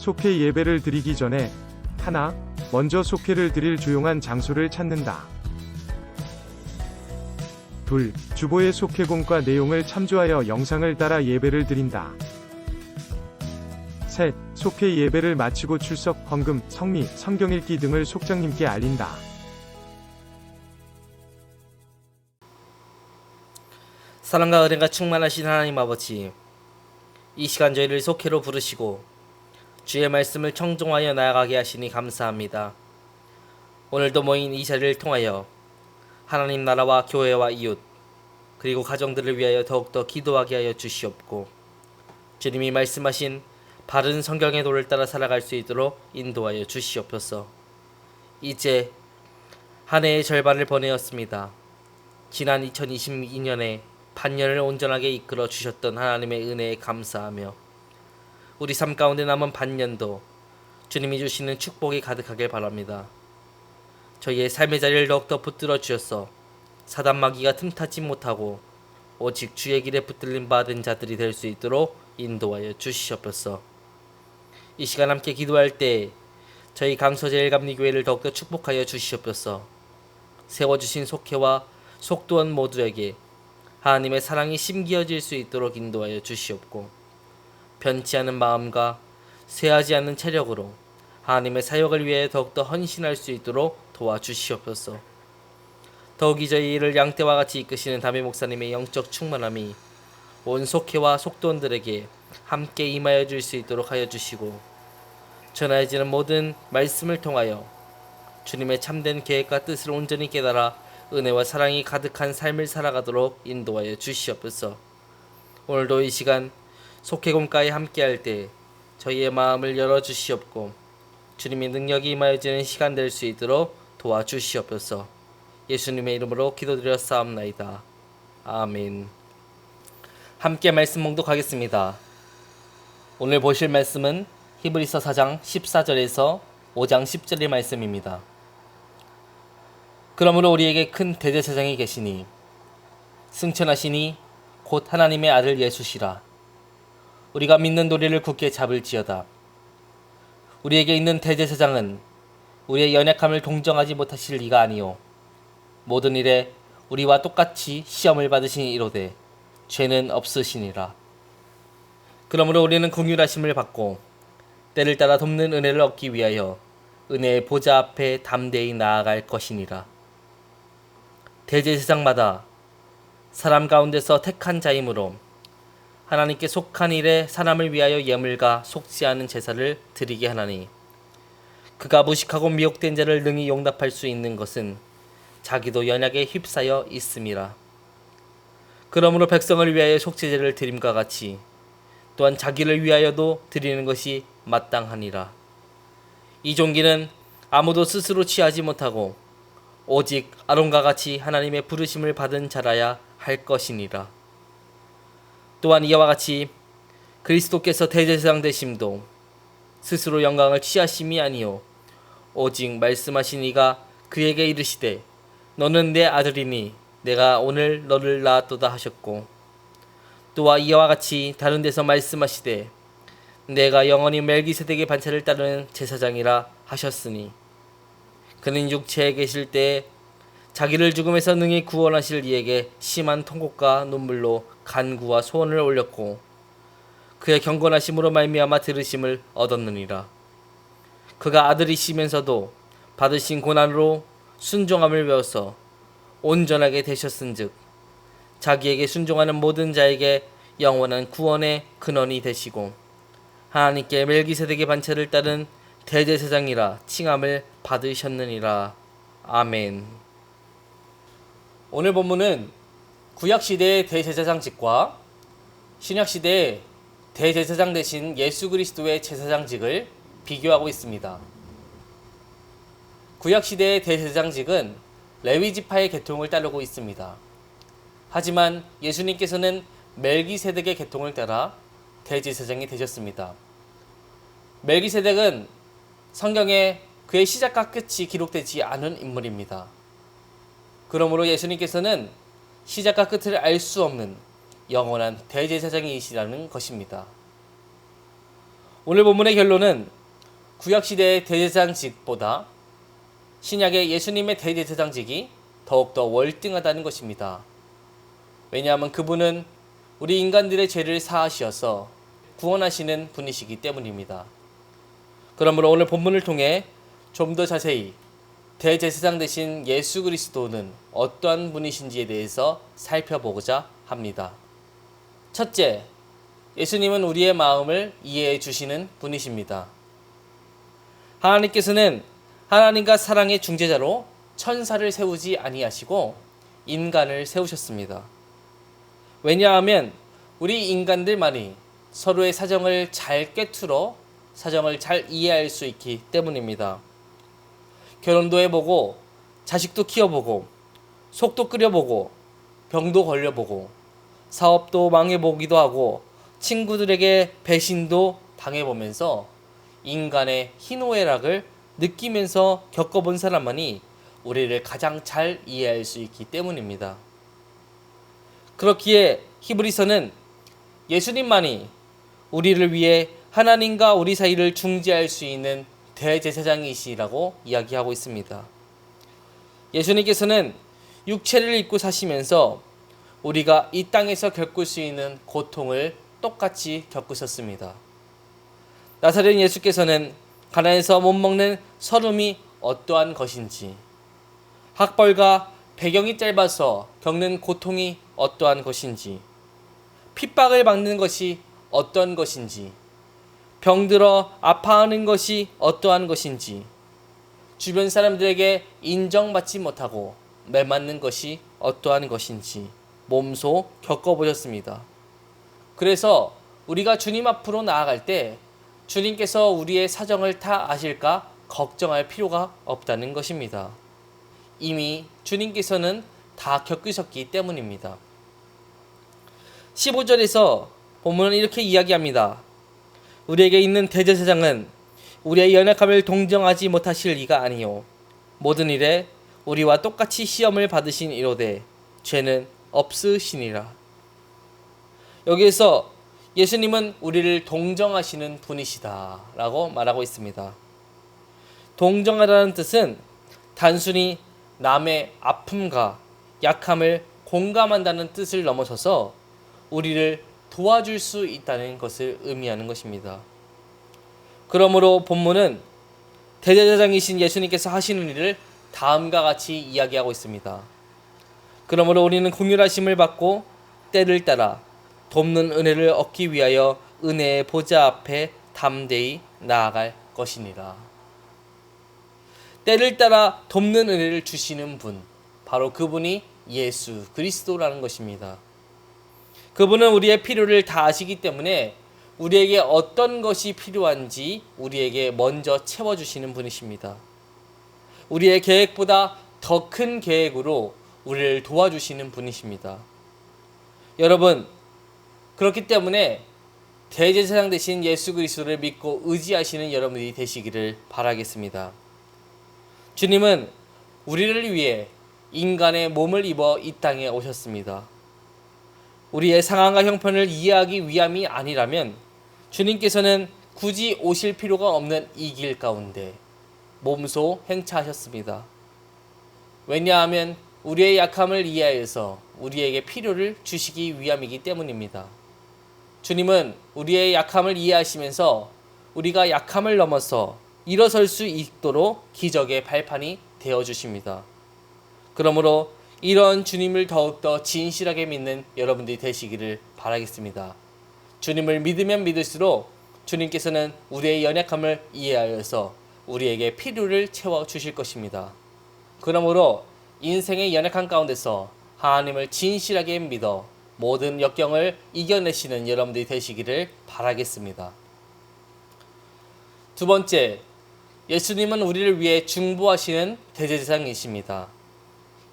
속회 예배를 드리기 전에 하나, 먼저 속회를 드릴 조용한 장소를 찾는다. 둘, 주보의 속회공과 내용을 참조하여 영상을 따라 예배를 드린다. 셋, 속회 예배를 마치고 출석, 헌금, 성미, 성경 읽기 등을 속장님께 알린다. 사랑과 은혜가 충만하신 하나님 아버지, 이 시간 저희를 속회로 부르시고 주의 말씀을 청종하여 나아가게 하시니 감사합니다. 오늘도 모인 이 자리를 통하여 하나님 나라와 교회와 이웃 그리고 가정들을 위하여 더욱더 기도하게 하여 주시옵고, 주님이 말씀하신 바른 성경의 도를 따라 살아갈 수 있도록 인도하여 주시옵소서. 이제 한 해의 절반을 보내었습니다. 지난 2022년에 반년을 온전하게 이끌어 주셨던 하나님의 은혜에 감사하며 우리 삶 가운데 남은 반년도 주님이 주시는 축복이 가득하길 바랍니다. 저희의 삶의 자리를 더욱더 붙들어 주셔서 사단 마귀가 틈타지 못하고 오직 주의 길에 붙들림 받은 자들이 될 수 있도록 인도하여 주시옵소서. 이 시간 함께 기도할 때 저희 강서제일감리교회를 더욱더 축복하여 주시옵소서. 세워주신 속회와 속도원 모두에게 하나님의 사랑이 심기어질 수 있도록 인도하여 주시옵고, 변치 않은 마음과 쇠하지 않는 체력으로 하나님의 사역을 위해 더욱더 헌신할 수 있도록 도와주시옵소서. 더욱이 저희를 양떼와 같이 이끄시는 담임 목사님의 영적 충만함이 온 속회와 속도원들에게 함께 임하여 줄 수 있도록 하여 주시고, 전하여지는 모든 말씀을 통하여 주님의 참된 계획과 뜻을 온전히 깨달아 은혜와 사랑이 가득한 삶을 살아가도록 인도하여 주시옵소서. 오늘도 이 시간 속회공과에 함께할 때 저희의 마음을 열어주시옵고, 주님의 능력이 임하여지는 시간 될 수 있도록 도와주시옵소서. 예수님의 이름으로 기도드렸사옵나이다. 아멘. 함께 말씀 봉독하겠습니다. 오늘 보실 말씀은 히브리서 4장 14절에서 5장 10절의 말씀입니다. 그러므로 우리에게 큰 대제사장이 계시니 승천하시니 곧 하나님의 아들 예수시라. 우리가 믿는 도리를 굳게 잡을지어다. 우리에게 있는 대제사장은 우리의 연약함을 동정하지 못하실 리가 아니요 모든 일에 우리와 똑같이 시험을 받으시니 이로되 죄는 없으시니라. 그러므로 우리는 긍휼하심을 받고 때를 따라 돕는 은혜를 얻기 위하여 은혜의 보좌 앞에 담대히 나아갈 것이니라. 대제사장마다 사람 가운데서 택한 자이므로 하나님께 속한 일에 사람을 위하여 예물과 속지 않은 제사를 드리게 하나니, 그가 무식하고 미혹된 자를 능히 용납할 수 있는 것은 자기도 연약에 휩싸여 있음이라. 그러므로 백성을 위하여 속죄제를 드림과 같이 또한 자기를 위하여도 드리는 것이 마땅하니라. 이 종기는 아무도 스스로 취하지 못하고 오직 아론과 같이 하나님의 부르심을 받은 자라야 할 것이니라. 또한 이와 같이 그리스도께서 대제사장 되심도 스스로 영광을 취하심이 아니요 오직 말씀하신 이가 그에게 이르시되 너는 내 아들이니 내가 오늘 너를 낳았도다 하셨고, 또한 이와 같이 다른 데서 말씀하시되 내가 영원히 멜기세덱의 반차를 따르는 제사장이라 하셨으니, 그는 육체에 계실 때에 자기를 죽음에서 능히 구원하실 이에게 심한 통곡과 눈물로 간구와 소원을 올렸고 그의 경건하심으로 말미암아 들으심을 얻었느니라. 그가 아들이시면서도 받으신 고난으로 순종함을 배워서 온전하게 되셨은즉 자기에게 순종하는 모든 자에게 영원한 구원의 근원이 되시고 하나님께 멜기세덱의 반차를 따른 대제사장이라 칭함을 받으셨느니라. 아멘. 오늘 본문은 구약시대의 대제사장직과 신약시대의 대제사장 대신 예수 그리스도의 제사장직을 비교하고 있습니다. 구약시대의 대제사장직은 레위지파의 계통을 따르고 있습니다. 하지만 예수님께서는 멜기세덱의 계통을 따라 대제사장이 되셨습니다. 멜기세덱은 성경에 그의 시작과 끝이 기록되지 않은 인물입니다. 그러므로 예수님께서는 시작과 끝을 알 수 없는 영원한 대제사장이시라는 것입니다. 오늘 본문의 결론은 구약시대의 대제사장직보다 신약의 예수님의 대제사장직이 더욱더 월등하다는 것입니다. 왜냐하면 그분은 우리 인간들의 죄를 사하시어서 구원하시는 분이시기 때문입니다. 그러므로 오늘 본문을 통해 좀 더 자세히 대제사장 되신 예수 그리스도는 어떠한 분이신지에 대해서 살펴보고자 합니다. 첫째, 예수님은 우리의 마음을 이해해 주시는 분이십니다. 하나님께서는 하나님과 사랑의 중재자로 천사를 세우지 아니하시고 인간을 세우셨습니다. 왜냐하면 우리 인간들만이 서로의 사정을 잘 꿰뚫어 사정을 잘 이해할 수 있기 때문입니다. 결혼도 해보고 자식도 키워보고 속도 끓여보고 병도 걸려보고 사업도 망해보기도 하고 친구들에게 배신도 당해보면서 인간의 희노애락을 느끼면서 겪어본 사람만이 우리를 가장 잘 이해할 수 있기 때문입니다. 그렇기에 히브리서는 예수님만이 우리를 위해 하나님과 우리 사이를 중재할 수 있는 대제사장이시라고 이야기하고 있습니다. 예수님께서는 육체를 입고 사시면서 우리가 이 땅에서 겪을 수 있는 고통을 똑같이 겪으셨습니다. 나사렛 예수께서는 가난해서 못 먹는 서름이 어떠한 것인지, 학벌과 배경이 짧아서 겪는 고통이 어떠한 것인지, 핍박을 받는 것이 어떠한 것인지, 병들어 아파하는 것이 어떠한 것인지, 주변 사람들에게 인정받지 못하고 매맞는 것이 어떠한 것인지 몸소 겪어보셨습니다. 그래서 우리가 주님 앞으로 나아갈 때 주님께서 우리의 사정을 다 아실까 걱정할 필요가 없다는 것입니다. 이미 주님께서는 다 겪으셨기 때문입니다. 15절에서 본문은 이렇게 이야기합니다. 우리에게 있는 대제사장은 우리의 연약함을 동정하지 못하실 이가 아니요 모든 일에 우리와 똑같이 시험을 받으신 이로되 죄는 없으시니라. 여기에서 예수님은 우리를 동정하시는 분이시다 라고 말하고 있습니다. 동정하다는 뜻은 단순히 남의 아픔과 약함을 공감한다는 뜻을 넘어서서 우리를 도와줄 수 있다는 것을 의미하는 것입니다. 그러므로 본문은 대제사장이신 예수님께서 하시는 일을 다음과 같이 이야기하고 있습니다. 그러므로 우리는 긍휼하심을 받고 때를 따라 돕는 은혜를 얻기 위하여 은혜의 보좌 앞에 담대히 나아갈 것이니라. 때를 따라 돕는 은혜를 주시는 분, 바로 그분이 예수 그리스도라는 것입니다. 그분은 우리의 필요를 다 아시기 때문에 우리에게 어떤 것이 필요한지 우리에게 먼저 채워주시는 분이십니다. 우리의 계획보다 더 큰 계획으로 우리를 도와주시는 분이십니다. 여러분, 그렇기 때문에 대제사장 되신 예수 그리스도를 믿고 의지하시는 여러분들이 되시기를 바라겠습니다. 주님은 우리를 위해 인간의 몸을 입어 이 땅에 오셨습니다. 우리의 상황과 형편을 이해하기 위함이 아니라면 주님께서는 굳이 오실 필요가 없는 이 길 가운데 몸소 행차하셨습니다. 왜냐하면 우리의 약함을 이해하여서 우리에게 필요를 주시기 위함이기 때문입니다. 주님은 우리의 약함을 이해하시면서 우리가 약함을 넘어서 일어설 수 있도록 기적의 발판이 되어주십니다. 그러므로 이런 주님을 더욱더 진실하게 믿는 여러분들이 되시기를 바라겠습니다. 주님을 믿으면 믿을수록 주님께서는 우리의 연약함을 이해하여서 우리에게 필요를 채워주실 것입니다. 그러므로 인생의 연약함 가운데서 하나님을 진실하게 믿어 모든 역경을 이겨내시는 여러분들이 되시기를 바라겠습니다. 두 번째, 예수님은 우리를 위해 중보하시는 대제사장이십니다.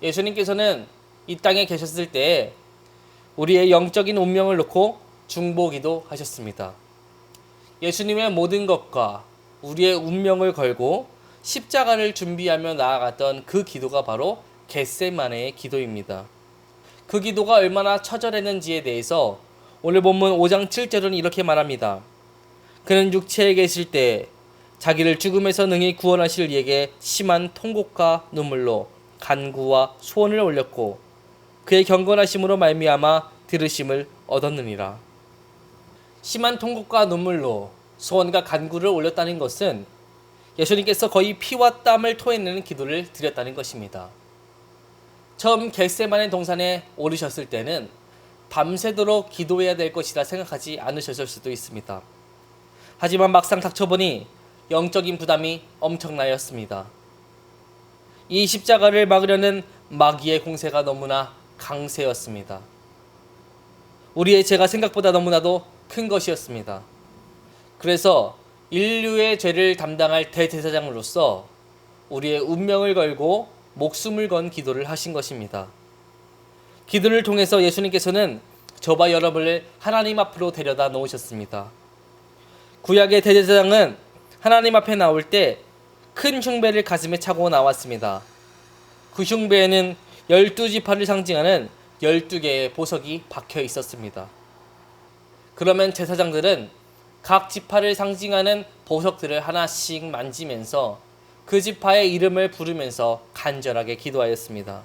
예수님께서는 이 땅에 계셨을 때 우리의 영적인 운명을 놓고 중보기도 하셨습니다. 예수님의 모든 것과 우리의 운명을 걸고 십자가를 준비하며 나아갔던 그 기도가 바로 겟세마네의 기도입니다. 그 기도가 얼마나 처절했는지에 대해서 오늘 본문 5장 7절은 이렇게 말합니다. 그는 육체에 계실 때 자기를 죽음에서 능히 구원하실 이에게 심한 통곡과 눈물로 간구와 소원을 올렸고 그의 경건하심으로 말미암아 들으심을 얻었느니라. 심한 통곡과 눈물로 소원과 간구를 올렸다는 것은 예수님께서 거의 피와 땀을 토해내는 기도를 드렸다는 것입니다. 처음 겟세마네 동산에 오르셨을 때는 밤새도록 기도해야 될 것이라 생각하지 않으셨을 수도 있습니다. 하지만 막상 닥쳐보니 영적인 부담이 엄청나였습니다. 이 십자가를 막으려는 마귀의 공세가 너무나 강세였습니다. 우리의 죄가 생각보다 너무나도 큰 것이었습니다. 그래서 인류의 죄를 담당할 대제사장으로서 우리의 운명을 걸고 목숨을 건 기도를 하신 것입니다. 기도를 통해서 예수님께서는 저와 여러분을 하나님 앞으로 데려다 놓으셨습니다. 구약의 대제사장은 하나님 앞에 나올 때 큰 흉배를 가슴에 차고 나왔습니다. 그 흉배에는 12지파를 상징하는 12개의 보석이 박혀 있었습니다. 그러면 제사장들은 각 지파를 상징하는 보석들을 하나씩 만지면서 그 지파의 이름을 부르면서 간절하게 기도하였습니다.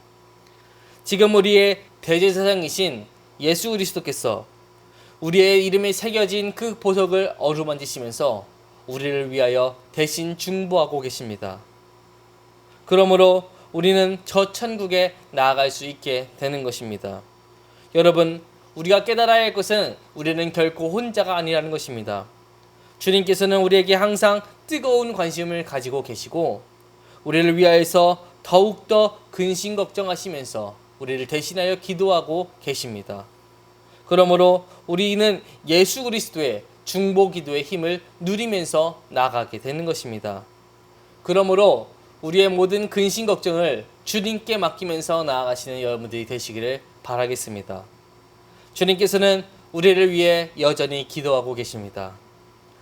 지금 우리의 대제사장이신 예수 그리스도께서 우리의 이름이 새겨진 그 보석을 어루만지시면서 우리를 위하여 대신 중보하고 계십니다. 그러므로 우리는 저 천국에 나아갈 수 있게 되는 것입니다. 여러분, 우리가 깨달아야 할 것은 우리는 결코 혼자가 아니라는 것입니다. 주님께서는 우리에게 항상 뜨거운 관심을 가지고 계시고 우리를 위하여서 더욱더 근심 걱정하시면서 우리를 대신하여 기도하고 계십니다. 그러므로 우리는 예수 그리스도의 중보 기도의 힘을 누리면서 나아가게 되는 것입니다. 그러므로 우리의 모든 근심 걱정을 주님께 맡기면서 나아가시는 여러분들이 되시기를 바라겠습니다. 주님께서는 우리를 위해 여전히 기도하고 계십니다.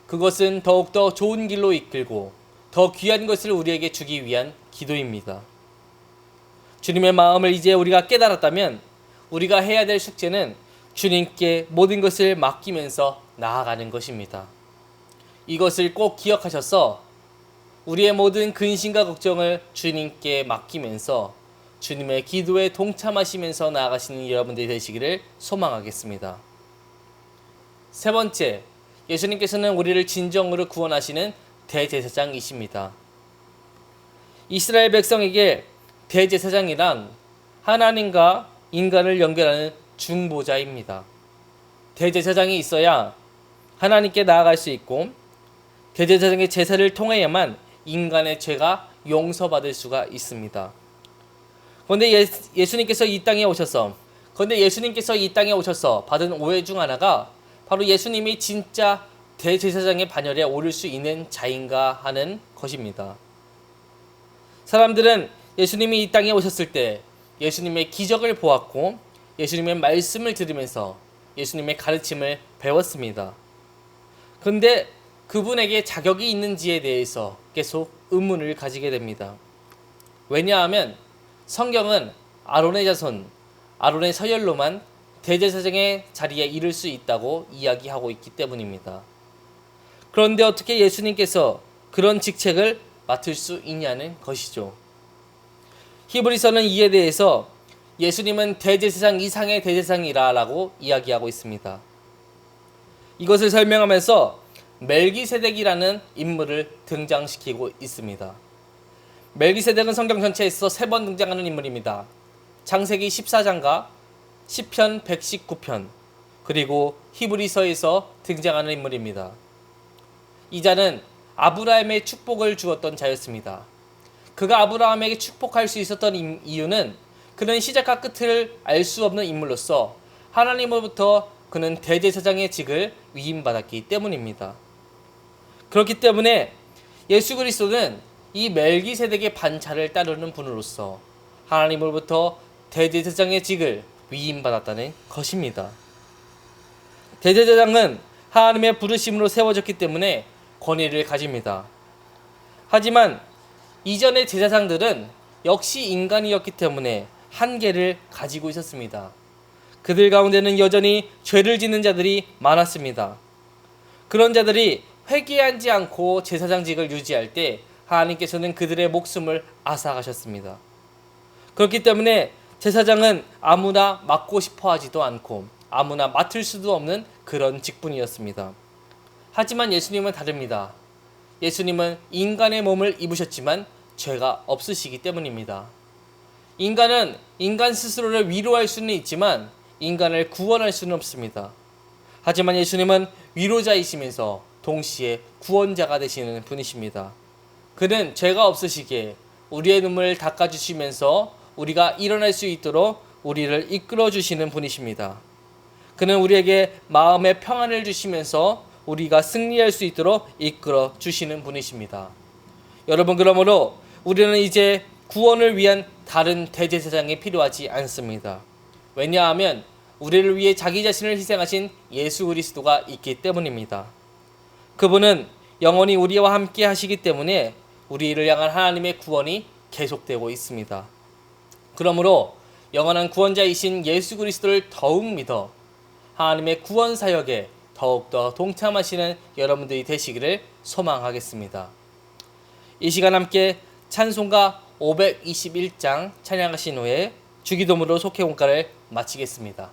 그것은 더욱더 좋은 길로 이끌고 더 귀한 것을 우리에게 주기 위한 기도입니다. 주님의 마음을 이제 우리가 깨달았다면 우리가 해야 될 숙제는 주님께 모든 것을 맡기면서 나아가는 것입니다. 이것을 꼭 기억하셔서 우리의 모든 근심과 걱정을 주님께 맡기면서 주님의 기도에 동참하시면서 나아가시는 여러분들이 되시기를 소망하겠습니다. 세 번째, 예수님께서는 우리를 진정으로 구원하시는 대제사장이십니다. 이스라엘 백성에게 대제사장이란 하나님과 인간을 연결하는 중보자입니다. 대제사장이 있어야 하나님께 나아갈 수 있고 대제사장의 제사를 통해야만 인간의 죄가 용서받을 수가 있습니다. 그런데 예수님께서 이 땅에 오셔서 받은 오해 중 하나가 바로 예수님이 진짜 대제사장의 반열에 오를 수 있는 자인가 하는 것입니다. 사람들은 예수님이 이 땅에 오셨을 때 예수님의 기적을 보았고 예수님의 말씀을 들으면서 예수님의 가르침을 배웠습니다. 그런데 그분에게 자격이 있는지에 대해서 계속 의문을 가지게 됩니다. 왜냐하면 성경은 아론의 자손, 아론의 서열로만 대제사장의 자리에 이를 수 있다고 이야기하고 있기 때문입니다. 그런데 어떻게 예수님께서 그런 직책을 맡을 수 있냐는 것이죠. 히브리서는 이에 대해서 예수님은 대제사장 이상의 대제사장이라고 이야기하고 있습니다. 이것을 설명하면서 멜기세덱이라는 인물을 등장시키고 있습니다. 멜기세덱은 성경 전체에서 3번 등장하는 인물입니다. 창세기 14장과 시편 119편 그리고 히브리서에서 등장하는 인물입니다. 이 자는 아브라함의 축복을 주었던 자였습니다. 그가 아브라함에게 축복할 수 있었던 이유는 그는 시작과 끝을 알 수 없는 인물로서 하나님으로부터 그는 대제사장의 직을 위임받았기 때문입니다. 그렇기 때문에 예수 그리스도는 이 멜기세덱의 반차를 따르는 분으로서 하나님으로부터 대제사장의 직을 위임받았다는 것입니다. 대제사장은 하나님의 부르심으로 세워졌기 때문에 권위를 가집니다. 하지만 이전의 제사장들은 역시 인간이었기 때문에 한계를 가지고 있었습니다. 그들 가운데는 여전히 죄를 짓는 자들이 많았습니다. 그런 자들이 회개하지 않고 제사장직을 유지할 때 하나님께서는 그들의 목숨을 앗아가셨습니다. 그렇기 때문에 제사장은 아무나 맡고 싶어 하지도 않고 아무나 맡을 수도 없는 그런 직분이었습니다. 하지만 예수님은 다릅니다. 예수님은 인간의 몸을 입으셨지만 죄가 없으시기 때문입니다. 인간은 인간 스스로를 위로할 수는 있지만 인간을 구원할 수는 없습니다. 하지만 예수님은 위로자이시면서 동시에 구원자가 되시는 분이십니다. 그는 죄가 없으시기에 우리의 눈물을 닦아주시면서 우리가 일어날 수 있도록 우리를 이끌어 주시는 분이십니다. 그는 우리에게 마음의 평안을 주시면서 우리가 승리할 수 있도록 이끌어 주시는 분이십니다. 여러분, 그러므로 우리는 이제 구원을 위한 다른 대제사장이 필요하지 않습니다. 왜냐하면 우리를 위해 자기 자신을 희생하신 예수 그리스도가 있기 때문입니다. 그분은 영원히 우리와 함께 하시기 때문에 우리를 향한 하나님의 구원이 계속되고 있습니다. 그러므로 영원한 구원자이신 예수 그리스도를 더욱 믿어 하나님의 구원 사역에 더욱더 동참하시는 여러분들이 되시기를 소망하겠습니다. 이 시간 함께 찬송가 521장 찬양하신 후에 주기도문으로 속회공과를 마치겠습니다.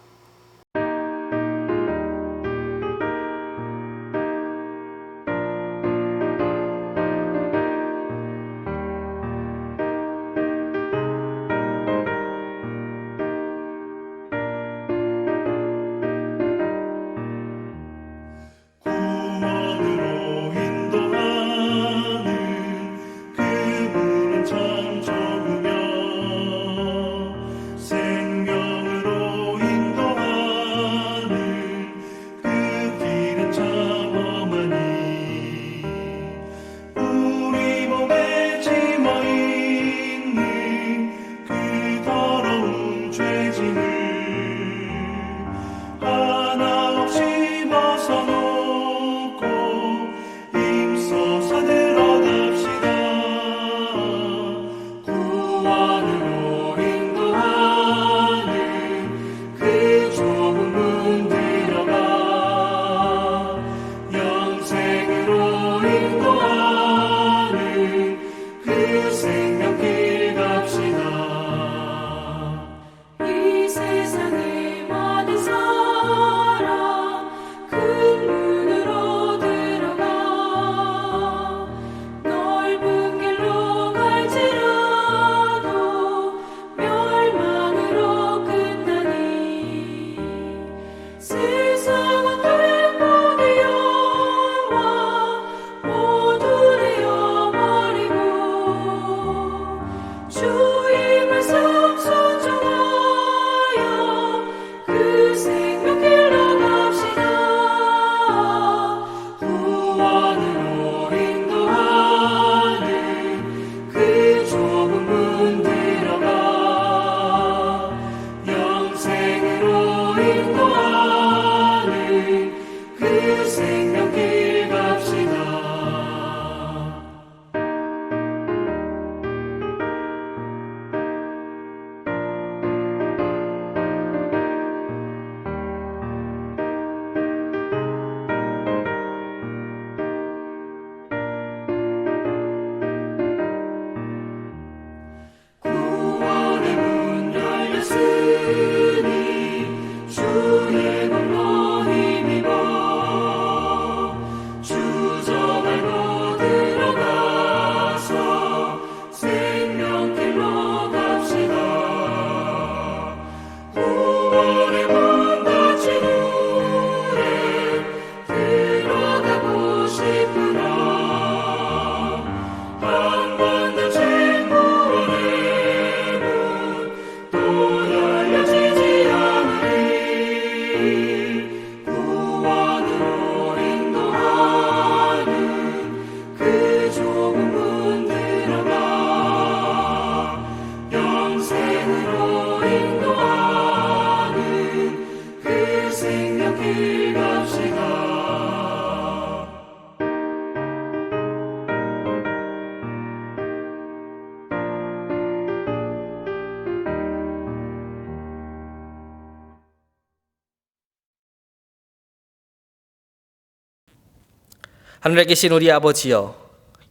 하늘에 계신 우리 아버지여,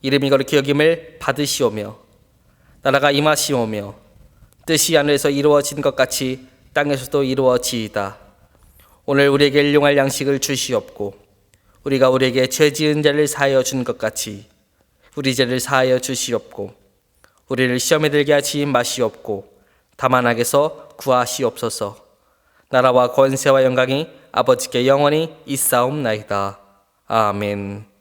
이름이 거룩히 여김을 받으시오며 나라가 임하시오며 뜻이 하늘에서 이루어진 것 같이 땅에서도 이루어지이다. 오늘 우리에게 일용할 양식을 주시옵고 우리가 우리에게 죄 지은 자를 사하여 준 것 같이 우리 죄를 사하여 주시옵고 우리를 시험에 들게 하지 마시옵고 다만 악에서 구하시옵소서. 나라와 권세와 영광이 아버지께 영원히 있사옵나이다. 아멘.